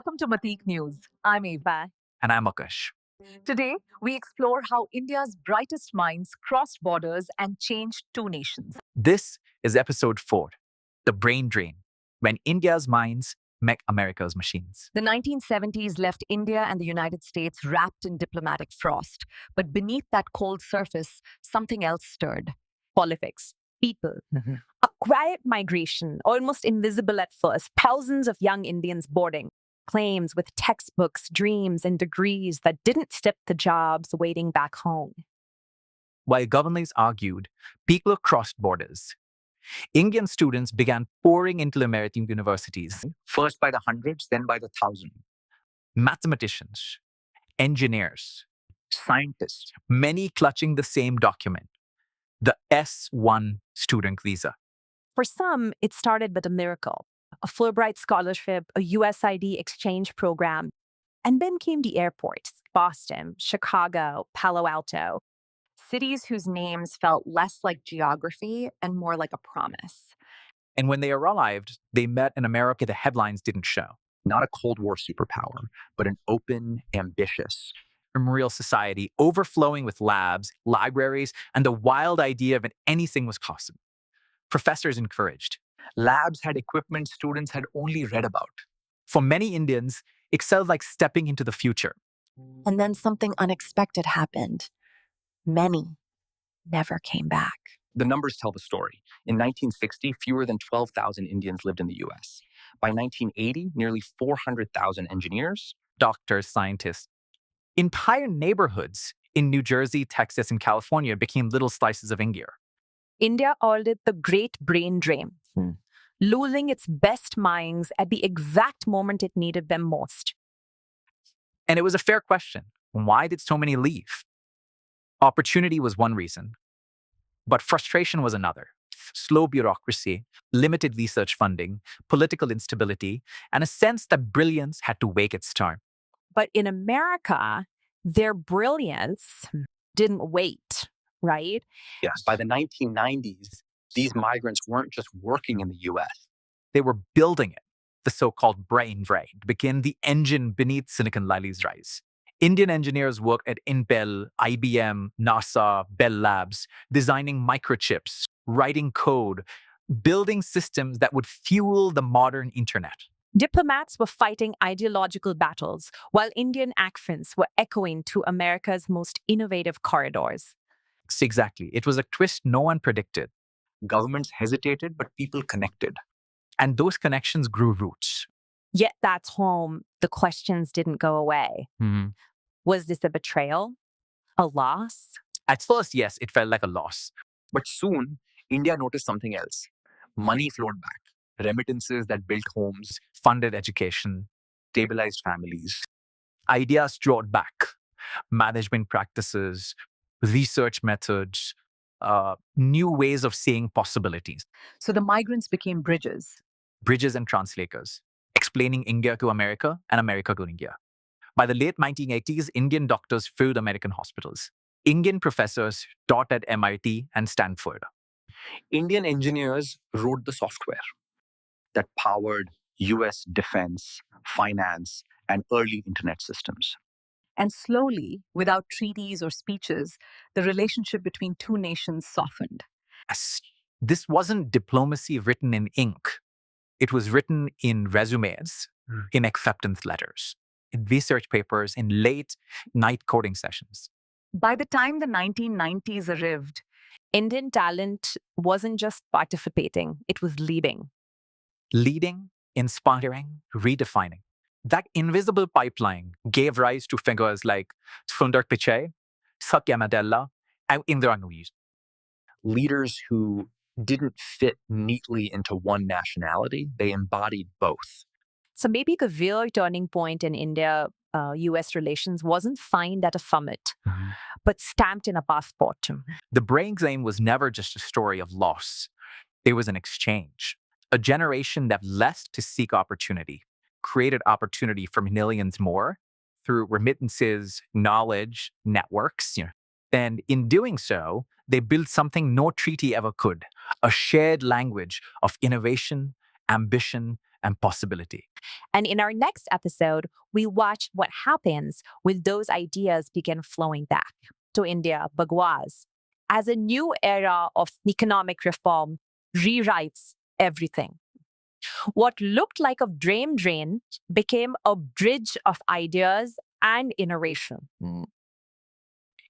Welcome to Matiq News. I'm Eva. And I'm Akash. Today, we explore how India's brightest minds crossed borders and changed two nations. This is episode 4, The Brain Drain, when India's minds met America's machines. The 1970s left India and the United States wrapped in diplomatic frost. But beneath that cold surface, something else stirred. Politics, people. A quiet migration, almost invisible at first, thousands of young Indians boarding, claims with textbooks, dreams, and degrees that didn't step the jobs waiting back home. While governors argued, people crossed borders. Indian students began pouring into American universities, first by the hundreds, then by the thousand. mathematicians, engineers, Scientists, many clutching the same document, the S1 student visa. For some, it started with a miracle, a Fulbright scholarship, a USID exchange program, and then came the airports, Boston, Chicago, Palo Alto. Cities whose names felt less like geography and more like a promise. And when they arrived, they met an America the headlines didn't show. not a Cold War superpower, but an open, ambitious, Real society overflowing with labs, libraries, and the wild idea of anything was possible. Professors encouraged. labs had equipment students had only read about. For many Indians, it felt like stepping into the future. And then something unexpected happened. Many never came back. The numbers tell the story. In 1960, fewer than 12,000 Indians lived in the US. By 1980, nearly 400,000 engineers, Doctors, scientists. Entire neighborhoods in New Jersey, Texas, and California became little slices of India. India called it the Great Brain Drain, losing its best minds at the exact moment it needed them most. And it was a fair question. Why did so many leave? Opportunity was one reason, but frustration was another. Slow bureaucracy, limited research funding, political instability, and a sense that brilliance had to wait its turn. But in America, their brilliance didn't wait, right? yes, by the 1990s, these migrants weren't just working in the US. They were building it. The so-called brain drain became the engine beneath Silicon Valley's rise. Indian engineers worked at Intel, IBM, NASA, Bell Labs, designing microchips, writing code, building systems that would fuel the modern internet. Diplomats were fighting ideological battles, while Indian accents were echoing to America's most innovative corridors. Exactly. It was a twist no one predicted. Governments hesitated, but people connected. And those connections grew roots. Yet that's home, the questions didn't go away. Was this a betrayal? A loss? At first, yes, it felt like a loss. But soon, India noticed something else. Money flowed back. Remittances that built homes, Funded education, stabilized families. ideas brought back, management practices, research methods, new ways of seeing possibilities, So the migrants became bridges. bridges and translators, explaining India to America and America to India. By the late 1980s, Indian doctors filled American hospitals. Indian professors taught at MIT and Stanford. Indian engineers wrote the software that powered US defense, finance, and early internet systems. And slowly, without treaties or speeches, the relationship between two nations softened. This wasn't diplomacy written in ink. It was written in resumes, in acceptance letters, in research papers, in late night coding sessions. By the time the 1990s arrived, Indian talent wasn't just participating, it was leading. Leading, inspiring, redefining. That invisible pipeline gave rise to figures like Sundar Pichai, Satya Nadella, and Indira Nooyi. Leaders who didn't fit neatly into one nationality, they embodied both. So maybe the real turning point in India US relations wasn't found at a summit, but stamped in a passport. The brain drain was never just a story of loss. It was an exchange. A generation that left to seek opportunity, created opportunity for millions more through remittances, knowledge, networks. And in doing so, they built something no treaty ever could, a shared language of innovation, ambition, and possibility. And in our next episode, we watch what happens when those ideas begin flowing back to India, Bagwas, as a new era of economic reform rewrites everything. What looked like a dream drain became a bridge of ideas and innovation.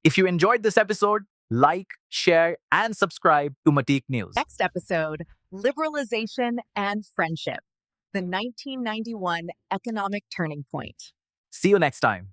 If you enjoyed this episode, like, share, and subscribe to Matiq News. Next episode, liberalization and friendship, the 1991 economic turning point. See you next time.